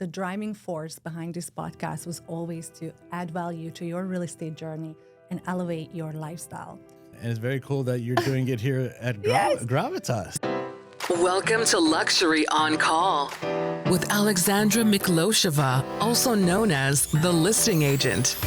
The driving force behind this podcast was always to add value to your real estate journey and elevate your lifestyle. And it's very cool that you're doing it here at GRAVITAS. Welcome to Luxury on Call with Alexandra Miklosheva, also known as the listing agent.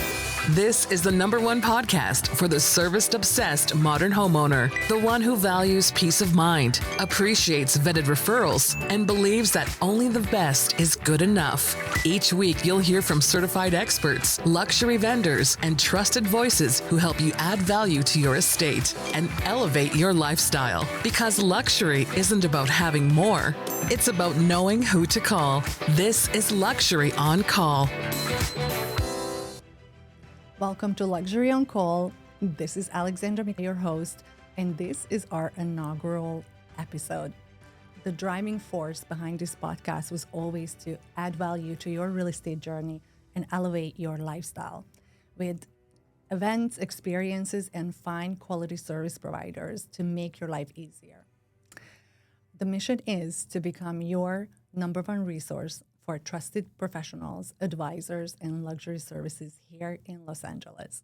This is the #1 podcast for the service-obsessed modern homeowner, the one who values peace of mind, appreciates vetted referrals, and believes that only the best is good enough. Each week, you'll hear from certified experts, luxury vendors, and trusted voices who help you add value to your estate and elevate your lifestyle. Because luxury isn't about having more, it's about knowing who to call. This is Luxury on Call. Welcome to Luxury on Call. This is Alexandra, your host, and this is our inaugural episode. The driving force behind this podcast was always to add value to your real estate journey and elevate your lifestyle with events, experiences, and fine quality service providers to make your life easier. The mission is to become your #1 resource for trusted professionals, advisors, and luxury services here in Los Angeles.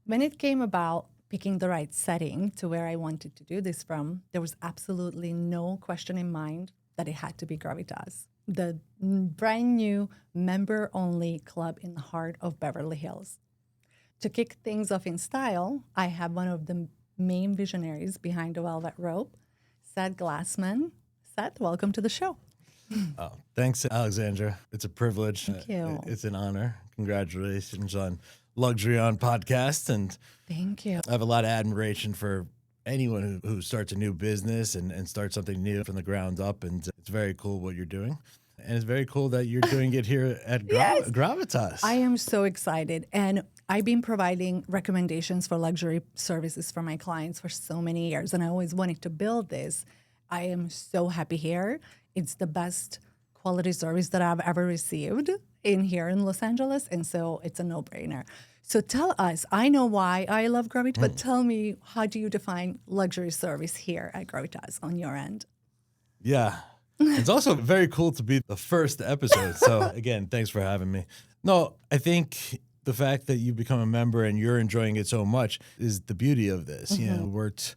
When it came about picking the right setting to where I wanted to do this from, there was absolutely no question in mind that it had to be GRAVITAS, the brand new member-only club in the heart of Beverly Hills. To kick things off in style, I have one of the main visionaries behind the Velvet Rope, Seth Glassman. Seth, welcome to the show. Oh, thanks, Alexandra. It's a privilege. Thank you. It's an honor. Congratulations on Luxury on Podcast. And Thank you. I have a lot of admiration for anyone who starts a new business and starts something new from the ground up. And it's very cool what you're doing. And it's very cool that you're doing it here at GRAVITAS. I am so excited. And I've been providing recommendations for luxury services for my clients for so many years. And I always wanted to build this. I am so happy here. It's the best quality service that I've ever received here in Los Angeles. And so it's a no-brainer. So tell us, I know why I love GRAVITAS, but tell me, how do you define luxury service here at GRAVITAS on your end? Yeah. It's also very cool to be the first episode. So again, thanks for having me. No, I think the fact that you become a member and you're enjoying it so much is the beauty of this. Mm-hmm. You know, worked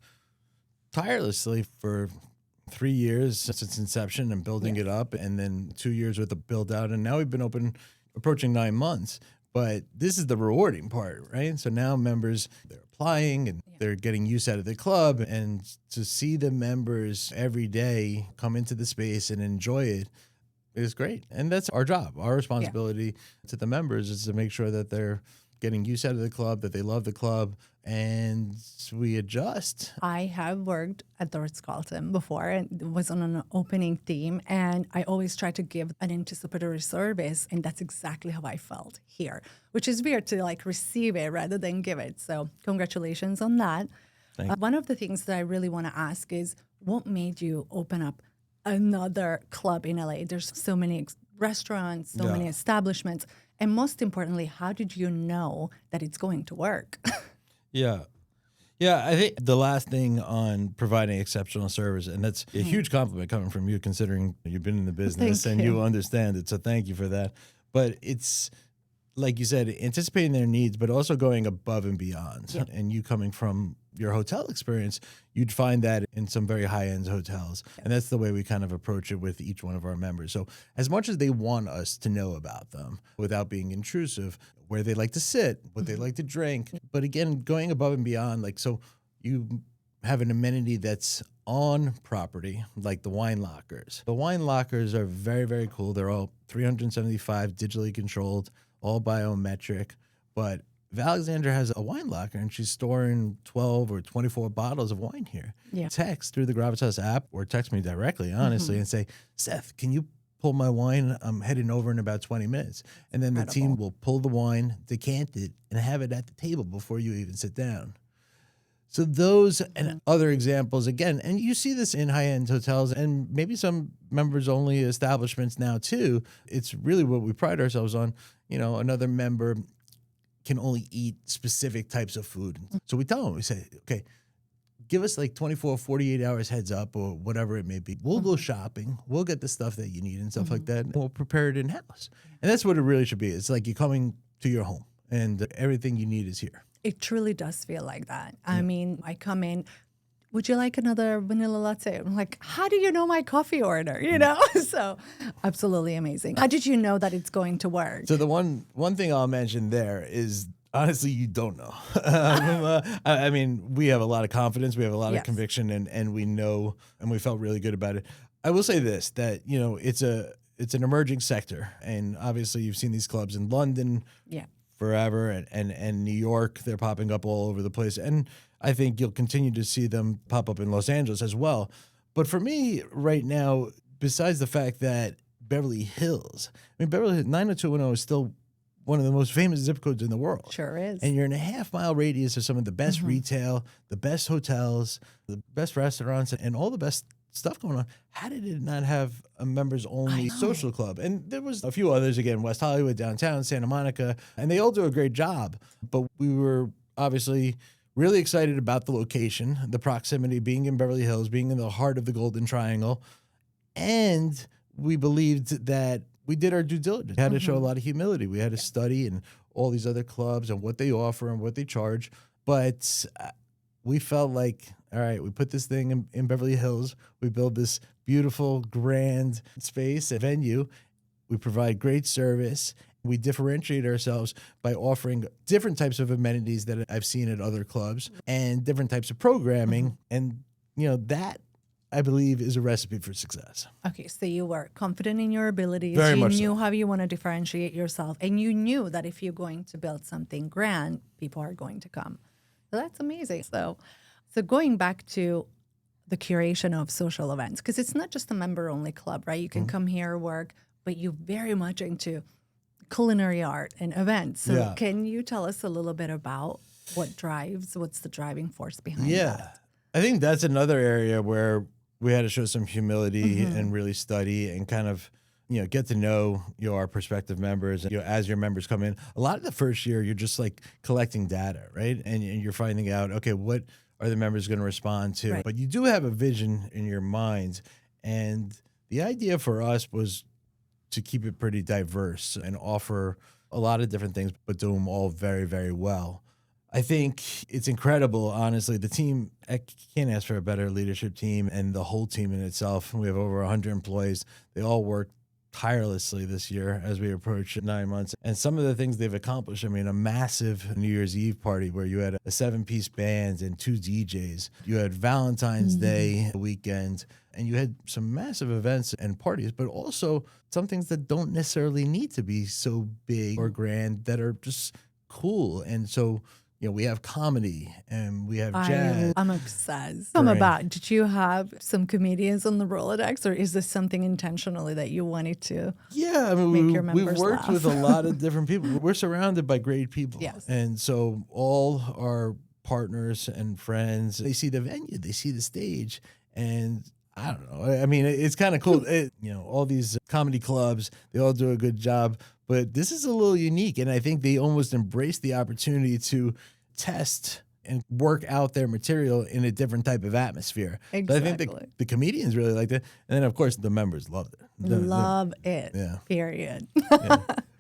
tirelessly for 3 years since inception and building it up, and then 2 years with the build out. And now we've been open approaching 9 months, but this is the rewarding part, right? So now members, they're applying and they're getting use out of the club, and to see the members every day come into the space and enjoy it is great. And that's our job. Our responsibility to the members is to make sure that they're getting use out of the club, that they love the club, and we adjust. I have worked at the Ritz-Carlton before and was on an opening theme, and I always try to give an anticipatory service, and that's exactly how I felt here, which is weird to receive it rather than give it. So congratulations on that. One of the things that I really want to ask is, what made you open up another club in LA? There's so many restaurants, so many establishments. And most importantly, how did you know that it's going to work? Yeah, I think the last thing on providing exceptional service, and that's a huge compliment coming from you, considering you've been in the business and you understand it. So thank you for that. But it's, like you said, anticipating their needs, but also going above and beyond. Yeah. And you coming from your hotel experience, you'd find that in some very high-end hotels. And that's the way we kind of approach it with each one of our members. So as much as they want us to know about them without being intrusive, where they like to sit, what they like to drink, but again, going above and beyond, so you have an amenity that's on property, like the wine lockers. The wine lockers are very, very cool. They're all 375 digitally controlled, all biometric, but Alexandra has a wine locker and she's storing 12 or 24 bottles of wine here. Yeah. Text through the GRAVITAS app or text me directly, honestly, and say, Seth, can you pull my wine? I'm heading over in about 20 minutes. And then the team will pull the wine, decant it, and have it at the table before you even sit down. So those and other examples, again, and you see this in high-end hotels and maybe some members-only establishments now too. It's really what we pride ourselves on. You know, another member can only eat specific types of food. So we tell them, we say, okay, give us like 24, 48 hours heads up or whatever it may be. We'll go shopping. We'll get the stuff that you need and stuff like that. And we'll prepare it in-house. And that's what it really should be. It's like you're coming to your home and everything you need is here. It truly does feel like that. I mean, I come in, would you like another vanilla latte? I'm like, how do you know my coffee order? You know? So absolutely amazing. How did you know that it's going to work? So the one thing I'll mention there is, honestly, you don't know. I mean, we have a lot of confidence. We have a lot of conviction, and we know, and we felt really good about it. I will say this, that, you know, it's an emerging sector. And obviously you've seen these clubs in London forever and New York. They're popping up all over the place. And I think you'll continue to see them pop up in Los Angeles as well. But for me right now, besides the fact that Beverly Hills, I mean, Beverly Hills 90210 is still one of the most famous zip codes in the world. Sure is. And you're in a half-mile radius of some of the best retail, the best hotels, the best restaurants, and all the best stuff going on. How did it not have a members-only social club? And there was a few others, again, West Hollywood, downtown, Santa Monica, and they all do a great job. But we were obviously really excited about the location, the proximity, being in Beverly Hills, being in the heart of the Golden Triangle. And we believed that we did our due diligence. We had to show a lot of humility. We had to study and all these other clubs and what they offer and what they charge. But we felt like, all right, we put this thing in Beverly Hills. We build this beautiful, grand space, a venue. We provide great service. We differentiate ourselves by offering different types of amenities that I've seen at other clubs and different types of programming. And, you know, that, I believe, is a recipe for success. Okay, so you were confident in your abilities. Very you much knew so. how you want to differentiate yourself. And you knew that if you're going to build something grand, people are going to come. So that's amazing. So going back to the curation of social events, because it's not just a member-only club, right? You can come here, work, but you're very much into culinary art and events. So can you tell us a little bit about what's the driving force behind that? I think that's another area where we had to show some humility and really study and kind of, you know, get to know our prospective members. And, you know, as your members come in, a lot of the first year, you're just like collecting data, right? And you're finding out, okay, what are the members going to respond to? Right. But you do have a vision in your minds. And the idea for us was to keep it pretty diverse and offer a lot of different things, but do them all very, very well. I think it's incredible, honestly. The team, I can't ask for a better leadership team, and the whole team in itself. We have over 100 employees. They all work tirelessly this year as we approach 9 months. And some of the things they've accomplished, I mean, a massive New Year's Eve party where you had a 7-piece band and 2 DJs. You had Valentine's Day weekend, and you had some massive events and parties, but also some things that don't necessarily need to be so big or grand that are just cool. And so, you know, we have comedy and we have jazz. I'm obsessed. Did you have some comedians on the Rolodex, or is this something intentionally that you wanted to I mean, make your we've members worked laugh? with a lot of different people. We're surrounded by great people. Yes. And so all our partners and friends, they see the venue, they see the stage, and I don't know. I mean, it's kind of cool. You know, all these comedy clubs, they all do a good job, but this is a little unique. And I think they almost embrace the opportunity to test and work out their material in a different type of atmosphere. Exactly. But I think the comedians really liked it. And then, of course, the members loved it. Love it. Yeah. Period. Yeah.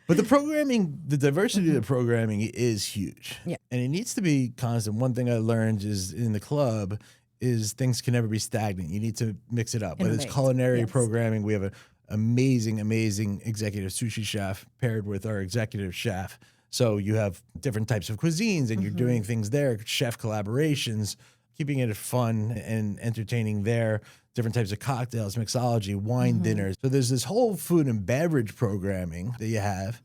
But the programming, the diversity of the programming is huge. Yeah. And it needs to be constant. One thing I learned is in the club is things can never be stagnant. You need to mix it up. Whether it's Innovate. culinary Yes. programming, we have an amazing executive sushi chef paired with our executive chef. So you have different types of cuisines and you're doing things there, chef collaborations, keeping it fun and entertaining there, different types of cocktails, mixology, wine dinners. So there's this whole food and beverage programming that you have.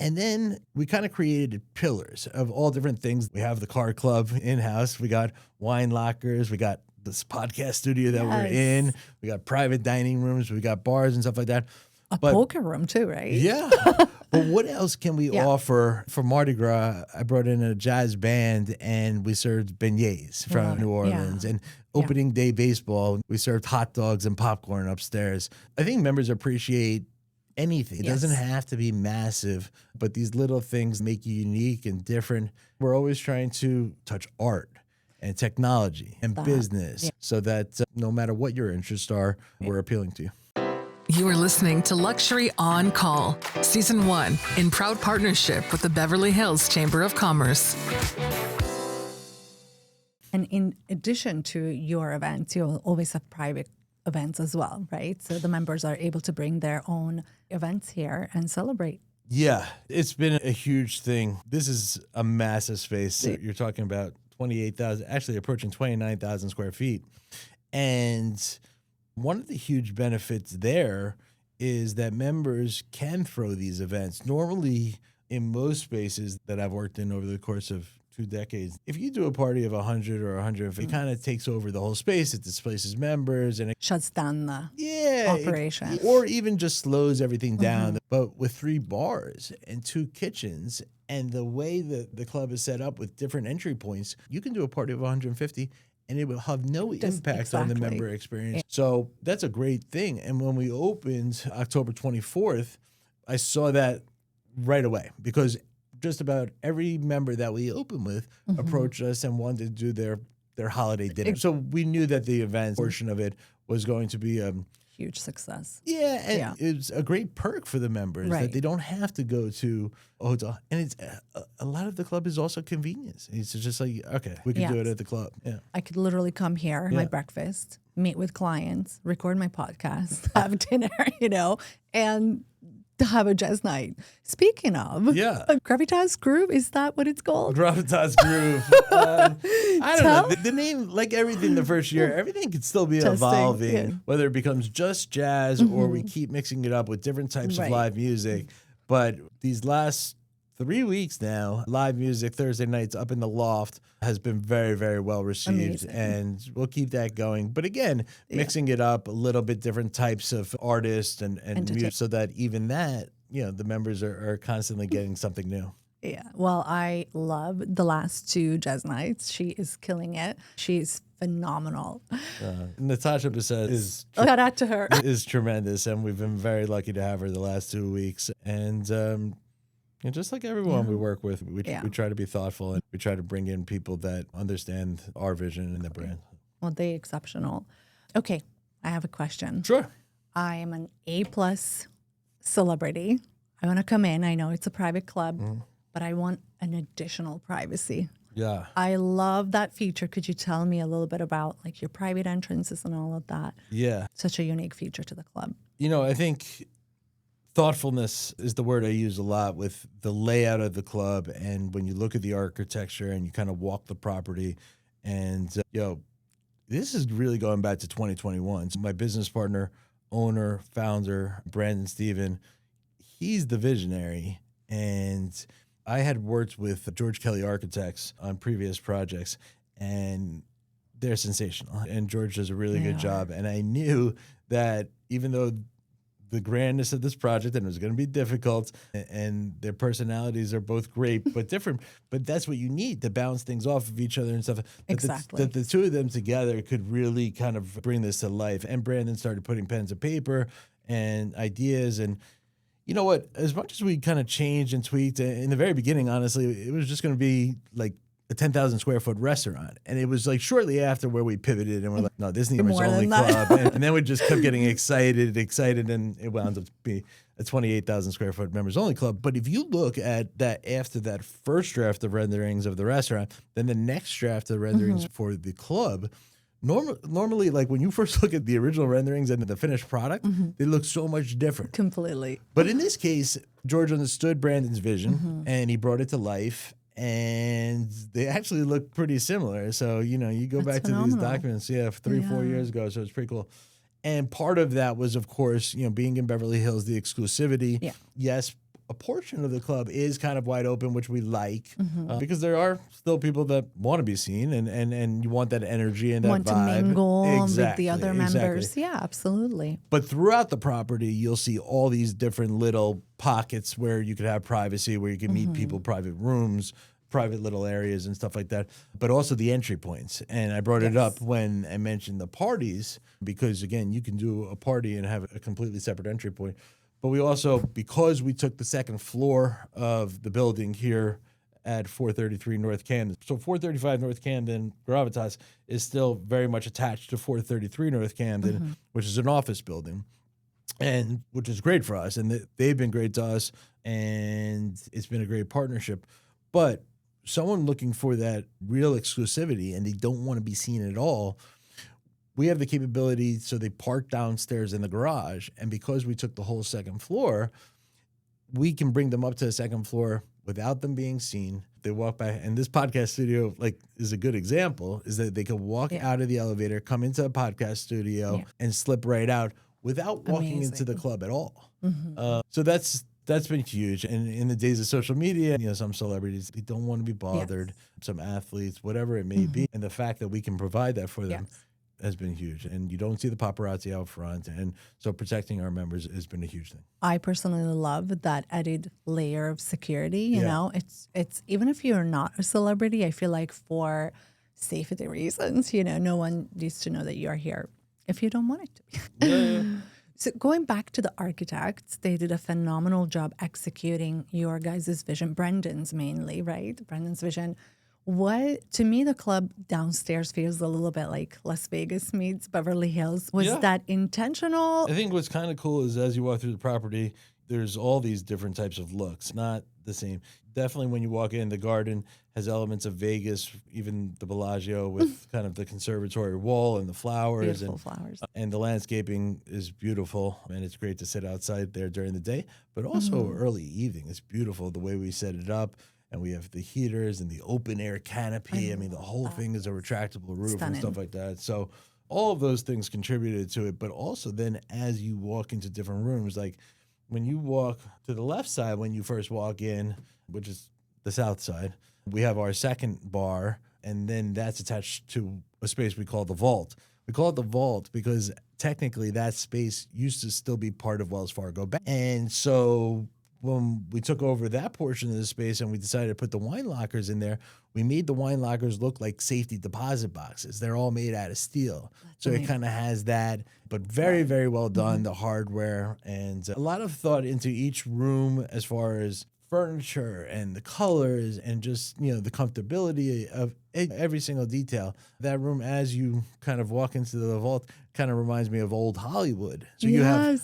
And then we kind of created pillars of all different things. We have the car club in-house. We got wine lockers. We got this podcast studio that we're in. We got private dining rooms. We got bars and stuff like that. A poker room too, right? Yeah. But what else can we offer for Mardi Gras? I brought in a jazz band and we served beignets from New Orleans. And opening day baseball, we served hot dogs and popcorn upstairs. I think members appreciate anything. It doesn't have to be massive, but these little things make you unique and different. We're always trying to touch art. and technology and business, so that no matter what your interests are, we're appealing to you. You are listening to Luxury on Call, Season 1, in proud partnership with the Beverly Hills Chamber of Commerce. And in addition to your events, you'll always have private events as well, right? So the members are able to bring their own events here and celebrate. Yeah, it's been a huge thing. This is a massive space. You're talking about 28,000, actually approaching 29,000 square feet. And one of the huge benefits there is that members can throw these events. Normally, in most spaces that I've worked in over the course of 2 decades, if you do a party of 100 or 150, it kind of takes over the whole space. It displaces members and it shuts down the operation. Or even just slows everything down. But with 3 bars and 2 kitchens and the way that the club is set up with different entry points, you can do a party of 150 and it will have no impact on the member experience. Yeah. So that's a great thing. And when we opened October 24th, I saw that right away because just about every member that we opened with approached us and wanted to do their holiday dinner. So we knew that the event portion of it was going to be a huge success. Yeah, and it's a great perk for the members that they don't have to go to a hotel. And it's a lot of the club is also convenience. It's just like, okay, we can do it at the club. Yeah, I could literally come here, my breakfast, meet with clients, record my podcast, have dinner, and have a jazz night. Speaking of, GRAVITAS Groove, is that what it's called? GRAVITAS Groove. I don't know. The name, like everything the first year, everything could still be evolving, whether it becomes just jazz or we keep mixing it up with different types of live music. But these last 3 weeks now, live music Thursday nights up in the loft has been very, very well received. And we'll keep that going. But again, mixing it up, a little bit different types of artists and music so that even that, the members are constantly getting something new. Yeah. Well, I love the last 2 jazz nights. She is killing it. She's phenomenal. Natasha Bissett is shout out to her. Is tremendous. And we've been very lucky to have her the last 2 weeks. And just like everyone we work with, we try to be thoughtful and we try to bring in people that understand our vision and the brand. Well, they're exceptional. Okay, I have a question. Sure. I am an A+ celebrity. I want to come in. I know it's a private club, but I want an additional privacy. Yeah. I love that feature. Could you tell me a little bit about like your private entrances and all of that? Yeah. Such a unique feature to the club. I think thoughtfulness is the word I use a lot with the layout of the club. And when you look at the architecture and you kind of walk the property and, this is really going back to 2021. So my business partner, owner, founder, Brandon Stephen, he's the visionary. And I had worked with George Kelly Architects on previous projects and they're sensational. And George does a really good job. And I knew that even though the grandness of this project, and it was going to be difficult, and their personalities are both great but different. But that's what you need to bounce things off of each other and stuff. Exactly. That the 2 of them together could really kind of bring this to life. And Brandon started putting pens to paper and ideas. And you know what? As much as we kind of changed and tweaked in the very beginning, honestly, it was just going to be like a 10,000 square foot restaurant. And it was like shortly after where we pivoted and we're like, no, this needs its only club. And then we just kept getting excited, and it wound up to be a 28,000 square foot members only club. But if you look at that after that first draft of renderings of the restaurant, then the next draft of renderings for the club, normally, like when you first look at the original renderings and the finished product, they look so much different. Completely. But in this case, George understood Brandon's vision and he brought it to life. And they actually look pretty similar. So, you go back to these documents, 3-4 years ago. So it's pretty cool. And part of that was, of course, being in Beverly Hills, the exclusivity. Yeah. Yes, a portion of the club is kind of wide open, which we like because there are still people that want to be seen and you want that energy and that want vibe. Want to mingle with the other members. Yeah, absolutely. But throughout the property, you'll see all these different little pockets where you could have privacy, where you can meet people, private rooms, private little areas and stuff like that, but also the entry points. And I brought it up when I mentioned the parties because, again, you can do a party and have a completely separate entry point. But we also, because we took the second floor of the building here at 433 North Camden. So 435 North Camden, GRAVITAS, is still very much attached to 433 North Camden, which is an office building, and which is great for us. And they've been great to us, and it's been a great partnership. But someone looking for that real exclusivity and they don't want to be seen at all, we have the capability, so they park downstairs in the garage, and because we took the whole second floor, we can bring them up to the second floor without them being seen. They walk by, and this podcast studio is a good example, is that they can walk out of the elevator, come into a podcast studio, and slip right out without walking into the club at all. So that's been huge. And in the days of social media, some celebrities, they don't want to be bothered, some athletes, whatever it may be. And the fact that we can provide that for them has been huge. And you don't see the paparazzi out front. And so protecting our members has been a huge thing. I personally love that added layer of security. You know, it's even if you're not a celebrity, I feel like for safety reasons, no one needs to know that you're here if you don't want it to be. So going back to the architects, they did a phenomenal job executing your guys' vision, Brendan's mainly, right? Brendan's vision. To me, the club downstairs feels a little bit like Las Vegas meets Beverly Hills. Was that intentional? I think what's kind of cool is as you walk through the property, there's all these different types of looks, not the same. Definitely when you walk in, the garden has elements of Vegas, even the Bellagio with kind of the conservatory wall and the flowers. Beautiful flowers. And the landscaping is beautiful, and it's great to sit outside there during the day, but also early evening. It's beautiful the way we set it up. And we have the heaters and the open air canopy. I mean, the whole thing is a retractable roof and stuff like that. So all of those things contributed to it. But also then as you walk into different rooms, like when you walk to the left side, when you first walk in, which is the south side, we have our second bar. And then that's attached to a space we call the vault. We call it the vault because technically that space used to still be part of Wells Fargo Bank. And so when we took over that portion of the space and we decided to put the wine lockers in there, we made the wine lockers look like safety deposit boxes. They're all made out of steel. So it kind of has that, but very, very well done, the hardware, and a lot of thought into each room as far as furniture and the colors and just, the comfortability of every single detail. That room, as you kind of walk into the vault, kind of reminds me of old Hollywood. So you have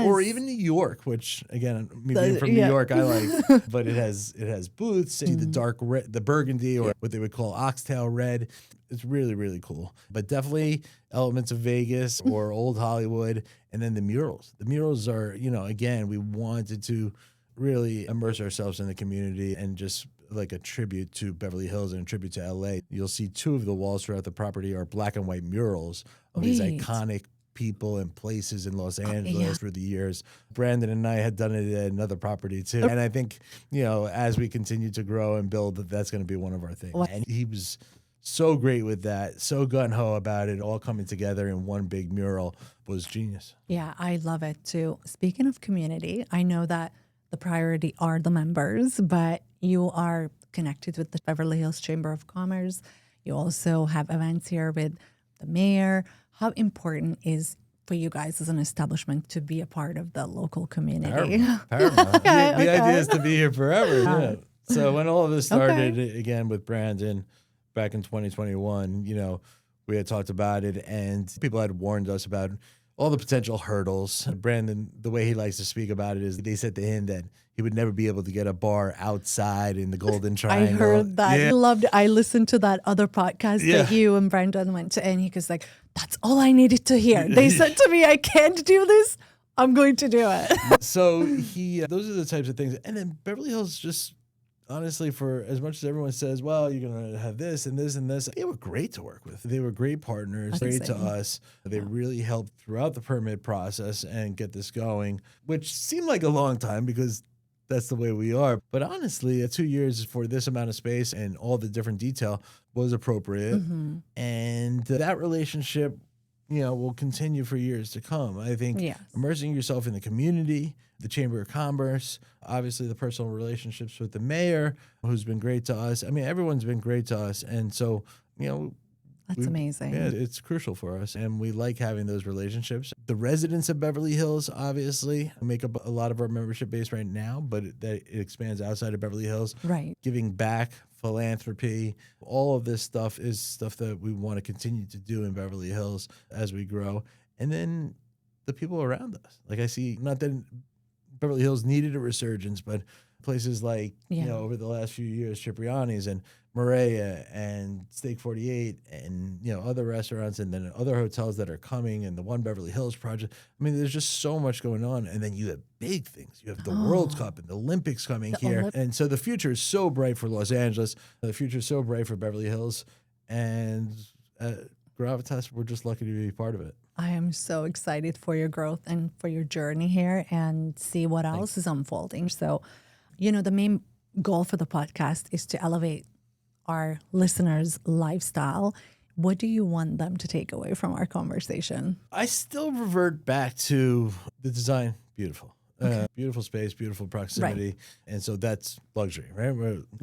or even New York, which again, me being from New York, I like, but it has booths, see the dark red, the burgundy, or what they would call oxtail red. It's really, really cool. But definitely elements of Vegas or old Hollywood. And then the murals. The murals are, again, we wanted to really immerse ourselves in the community and just like a tribute to Beverly Hills and a tribute to LA. You'll see two of the walls throughout the property are black and white murals of these iconic people and places in Los Angeles through the years. Brandon and I had done it at another property too. And I think, as we continue to grow and build, that's going to be one of our things. And he was so great with that, so gung-ho about it, all coming together in one big mural was genius. Yeah, I love it too. Speaking of community, I know that the priority are the members, but you are connected with the Beverly Hills Chamber of Commerce. You also have events here with the mayor. How important is for you guys as an establishment to be a part of the local community? Paramount. The idea is to be here forever. So when all of this started, again, with Brandon back in 2021, we had talked about it, and people had warned us about all the potential hurdles. Brandon, the way he likes to speak about it is they said to him that he would never be able to get a bar outside in the Golden Triangle. I heard that. I loved it. I listened to that other podcast that you and Brandon went to, and he was like, that's all I needed to hear. They said to me, I can't do this. I'm going to do it. So those are the types of things. And then Beverly Hills just, honestly, for as much as everyone says, well, you're going to have this and this and this, they were great to work with. They were great partners, great to us. They really helped throughout the permit process and get this going, which seemed like a long time because that's the way we are. But honestly, 2 years for this amount of space and all the different detail was appropriate. And that relationship, will continue for years to come. I think immersing yourself in the community, the Chamber of Commerce, obviously the personal relationships with the mayor, who's been great to us. I mean, everyone's been great to us. And so, That's amazing. Yeah, it's crucial for us, and we like having those relationships. The residents of Beverly Hills obviously make up a lot of our membership base right now, but it expands outside of Beverly Hills. Right. Giving back, philanthropy, all of this stuff is stuff that we want to continue to do in Beverly Hills as we grow. And then the people around us. Like I see, not that Beverly Hills needed a resurgence, but places like, over the last few years, Cipriani's and Maria and Steak 48 and, other restaurants and then other hotels that are coming and the One Beverly Hills project. I mean, there's just so much going on. And then you have big things. You have the World Cup and the Olympics coming here. And so the future is so bright for Los Angeles. The future is so bright for Beverly Hills. And GRAVITAS, we're just lucky to be part of it. I am so excited for your growth and for your journey here and see what else is unfolding. So, the main goal for the podcast is to elevate our listeners' lifestyle. What do you want them to take away from our conversation? I still revert back to the design. Beautiful. Beautiful space, beautiful proximity. Right. And so that's luxury, right?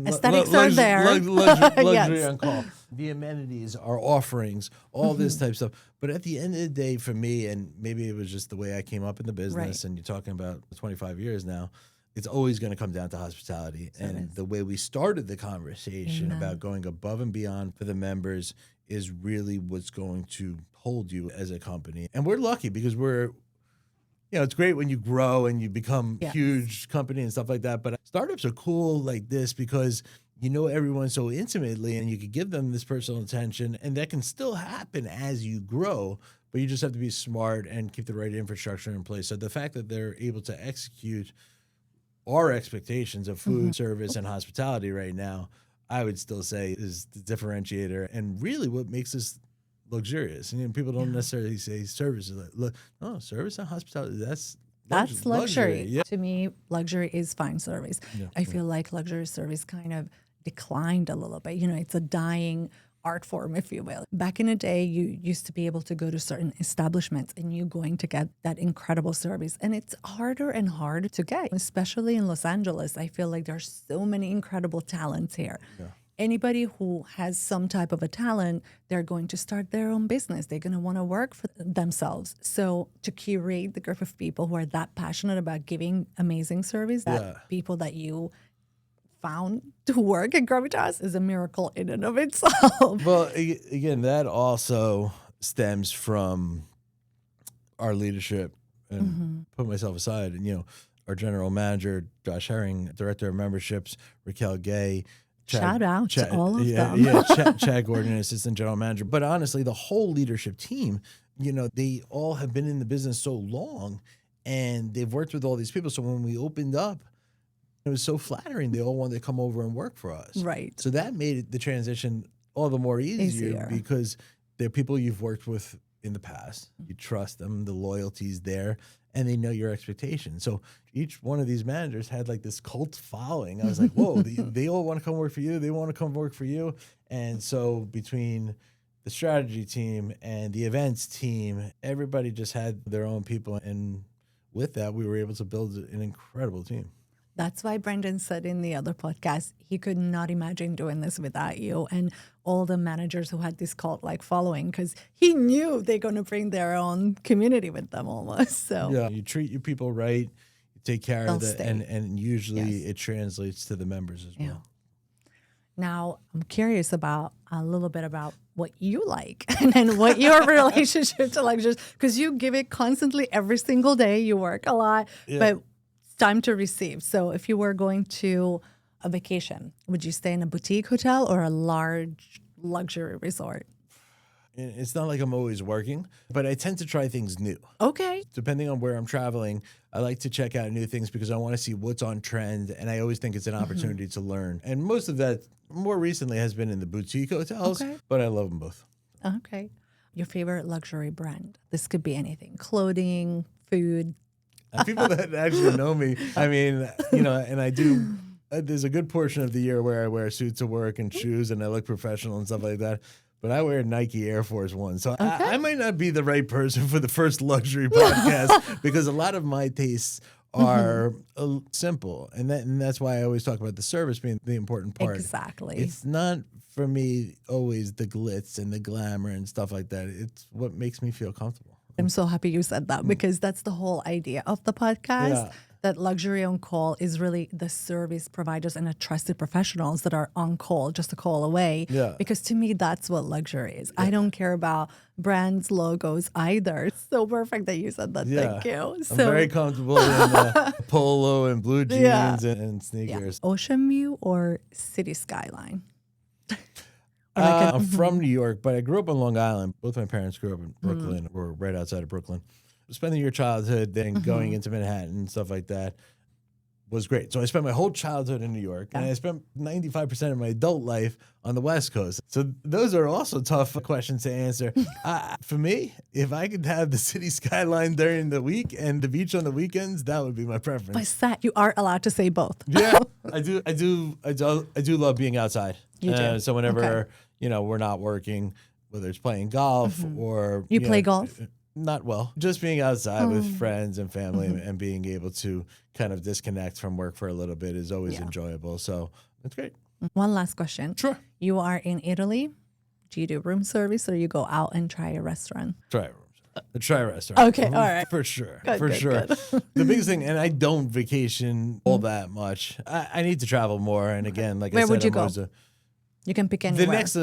Aesthetics are there. Luxury Yes. on call. The amenities, our offerings, all this type of stuff. But at the end of the day, for me, and maybe it was just the way I came up in the business, and you're talking about 25 years now, it's always going to come down to hospitality. And the way we started the conversation about going above and beyond for the members is really what's going to hold you as a company. And we're lucky because we're, it's great when you grow and you become huge company and stuff like that. But startups are cool like this because you know everyone so intimately and you can give them this personal attention. And that can still happen as you grow, but you just have to be smart and keep the right infrastructure in place. So the fact that they're able to execute our expectations of food, service, and hospitality right now, I would still say is the differentiator and really what makes us luxurious. And people don't necessarily say service. Look, no, service and hospitality, that's luxury. Yeah. To me, luxury is fine service. Yeah. I feel like luxury service kind of declined a little bit. It's a dying art form, if you will. Back in the day, you used to be able to go to certain establishments and you're going to get that incredible service. And it's harder and harder to get, especially in Los Angeles. I feel like there's so many incredible talents here. Yeah. Anybody who has some type of a talent, they're going to start their own business. They're going to want to work for themselves. So to curate the group of people who are that passionate about giving amazing service, that people that you found to work at GRAVITAS is a miracle in and of itself. Well, again, that also stems from our leadership and put myself aside. And, our general manager, Josh Herring, director of memberships, Raquel Gay, Shout out to all of them. Chad Gordon, assistant general manager. But honestly, the whole leadership team, they all have been in the business so long and they've worked with all these people. So when we opened up, it was so flattering. They all wanted to come over and work for us. Right. So that made the transition all the more easier because they're people you've worked with in the past. You trust them. The loyalty's there. And they know your expectations. So each one of these managers had like this cult following. I was like, whoa, they all want to come work for you. They want to come work for you. And so between the strategy team and the events team, everybody just had their own people. And with that, we were able to build an incredible team. That's why Brendan said in the other podcast, he could not imagine doing this without you and all the managers who had this cult-like following, because he knew they're going to bring their own community with them almost. So yeah, you treat your people right, you take care of that, and usually it translates to the members as well. Yeah. Now, I'm curious about a little bit about what you like and what your relationship to luxury, because you give it constantly every single day. You work a lot, but time to receive. So if you were going to a vacation, would you stay in a boutique hotel or a large luxury resort? It's not like I'm always working, but I tend to try things new. Okay. Depending on where I'm traveling, I like to check out new things because I want to see what's on trend, and I always think it's an opportunity to learn. And most of that, more recently, has been in the boutique hotels, but I love them both. Okay. Your favorite luxury brand? This could be anything. Clothing, food. People that actually know me, I mean, and I do, there's a good portion of the year where I wear suits to work and shoes and I look professional and stuff like that. But I wear Nike Air Force One. So I might not be the right person for the first luxury podcast because a lot of my tastes are simple. And that's why I always talk about the service being the important part. Exactly. It's not for me always the glitz and the glamour and stuff like that. It's what makes me feel comfortable. I'm so happy you said that because that's the whole idea of the podcast. Yeah. That Luxury on Call is really the service providers and the trusted professionals that are on call, just a call away. Yeah. Because to me, that's what luxury is. I don't care about brands, logos either. So perfect that you said that. Yeah. Thank you. I'm very comfortable in polo and blue jeans and sneakers. Ocean view or city skyline? I'm from New York, but I grew up on Long Island. Both my parents grew up in Brooklyn or right outside of Brooklyn. Spending your childhood, then going into Manhattan and stuff like that was great. So I spent my whole childhood in New York, and I spent 95% of my adult life on the West Coast. So those are also tough questions to answer. For me, if I could have the city skyline during the week and the beach on the weekends, that would be my preference. But you are allowed to say both. Yeah, I do love being outside. You do? So whenever we're not working, whether it's playing golf or You play golf? Not well. Just being outside with friends and family and being able to kind of disconnect from work for a little bit is always enjoyable. So it's great. One last question. Sure. You are in Italy. Do you do room service or you go out and try a restaurant? Try a restaurant. Okay, all right. For sure. Good, Sure. good. The biggest thing, and I don't vacation all that much. I need to travel more. And again, like I said, Where would you I'm go? always You can pick anywhere. the next,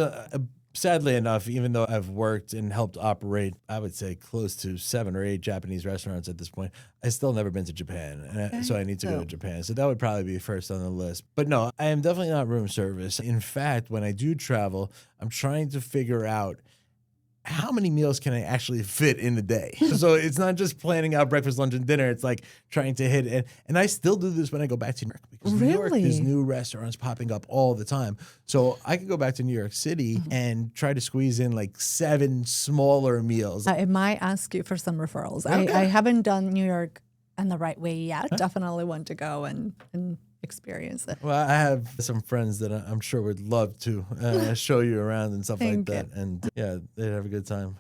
sadly enough, even though I've worked and helped operate, I would say close to 7 or 8 Japanese restaurants at this point, I still never been to Japan. And so I need to go to Japan. So that would probably be first on the list. But no, I am definitely not room service. In fact, when I do travel, I'm trying to figure out how many meals can I actually fit in a day? So it's not just planning out breakfast, lunch, and dinner. It's like trying to hit it. And I still do this when I go back to New York because New York, there's new restaurants popping up all the time. So I could go back to New York City and try to squeeze in like 7 smaller meals. I might ask you for some referrals. Okay. I haven't done New York in the right way yet. Definitely want to go and experience it. Well, I have some friends that I'm sure would love to show you around and stuff Thank like that. And yeah, they'd have a good time.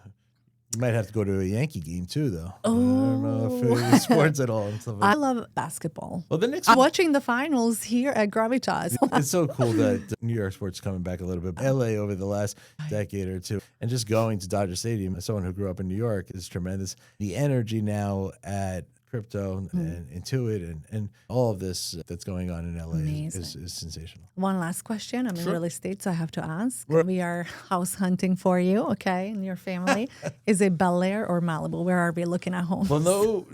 You might have to go to a Yankee game too, though. Oh. I don't know if it's sports at all and stuff like I that. love basketball. Well, the next I'm watching the finals here at Gravitas. It's so cool that New York sports is coming back a little bit. LA over the last decade or two, and just going to Dodger Stadium, as someone who grew up in New York, is tremendous. The energy now at Crypto and Intuit and all of this that's going on in LA is sensational. One last question. I'm in Sure. real estate, so I have to ask. Sure. We are house hunting for you, okay, and your family. Is it Bel Air or Malibu? Where are we looking at homes? Well,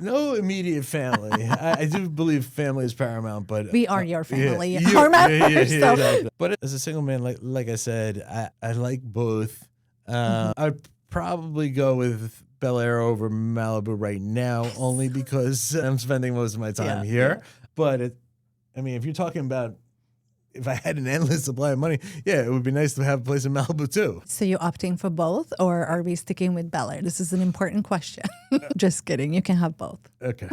no immediate family. I do believe family is paramount, but We are your family. Yeah, Our members, so- exactly. But as a single man, like I said, I like both. I'd probably go with Bel Air over Malibu right now, only because I'm spending most of my time here. But if you're talking about if I had an endless supply of money, it would be nice to have a place in Malibu too. So you opting for both, or are we sticking with Bel Air? This is an important question. Just kidding. You can have both. Okay.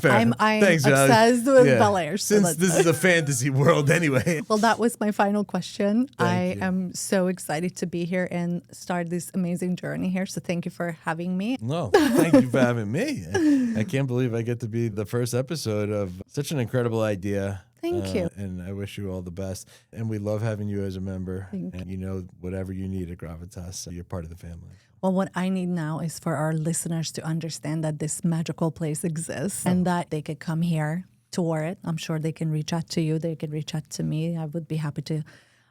Fair. I'm Thanks, obsessed with Bel Air. So Since this is a fantasy world anyway. well, that was my final question. I you. am so excited to be here and start this amazing journey here. So thank you for having me. No, thank you for having me. I can't believe I get to be the first episode of such an incredible idea. Thank you. And I wish you all the best. And we love having you as a member. Thank And whatever you need at Gravitas, you're part of the family. Well, what I need now is for our listeners to understand that this magical place exists and that they could come here, tour it. I'm sure they can reach out to you. They can reach out to me. I would be happy to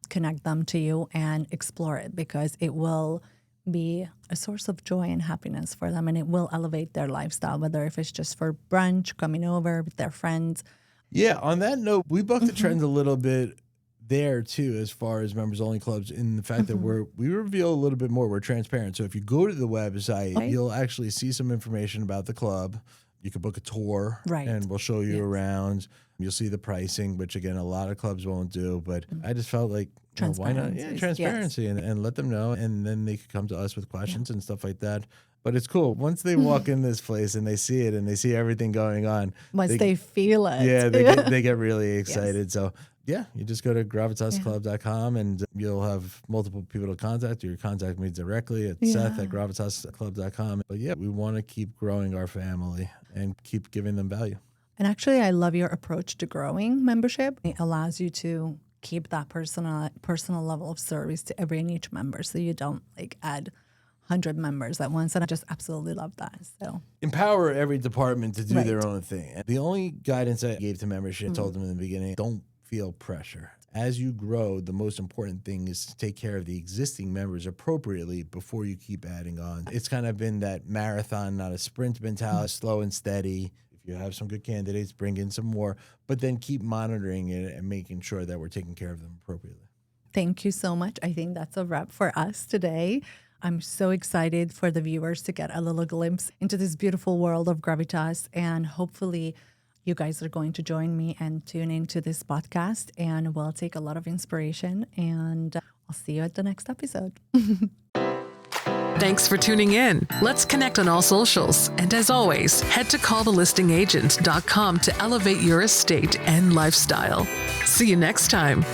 connect them to you and explore it because it will be a source of joy and happiness for them, and it will elevate their lifestyle, whether if it's just for brunch, coming over with their friends. Yeah, on that note, we bucked the trends a little bit there too, as far as members only clubs, in the fact that we reveal a little bit more. We're transparent. So if you go to the website, you'll actually see some information about the club. You can book a tour, Right. and we'll show you around. You'll see the pricing, which again, a lot of clubs won't do. But I just felt like, why not? Transparency, Yeah, yes. transparency, and let them know, and then they could come to us with questions and stuff like that. But it's cool. Once they walk in this place and they see it and they see everything going on. Once they feel it. Yeah, they get really excited. So, yeah, you just go to gravitasclub.com and you'll have multiple people to contact. You contact me directly at Seth@gravitasclub.com. But, yeah, we want to keep growing our family and keep giving them value. And actually, I love your approach to growing membership. It allows you to keep that personal level of service to every and each member, so you don't like add 100 members at once. And I just absolutely love that. So empower every department to do their own thing. And the only guidance I gave to membership, told them in the beginning, don't feel pressure. As you grow, the most important thing is to take care of the existing members appropriately before you keep adding on. It's kind of been that marathon, not a sprint mentality, slow and steady. If you have some good candidates, bring in some more, but then keep monitoring it and making sure that we're taking care of them appropriately. Thank you so much. I think that's a wrap for us today. I'm so excited for the viewers to get a little glimpse into this beautiful world of GRAVITAS, and hopefully you guys are going to join me and tune into this podcast, and we'll take a lot of inspiration, and I'll see you at the next episode. Thanks for tuning in. Let's connect on all socials. And as always, head to callthelistingagent.com to elevate your estate and lifestyle. See you next time.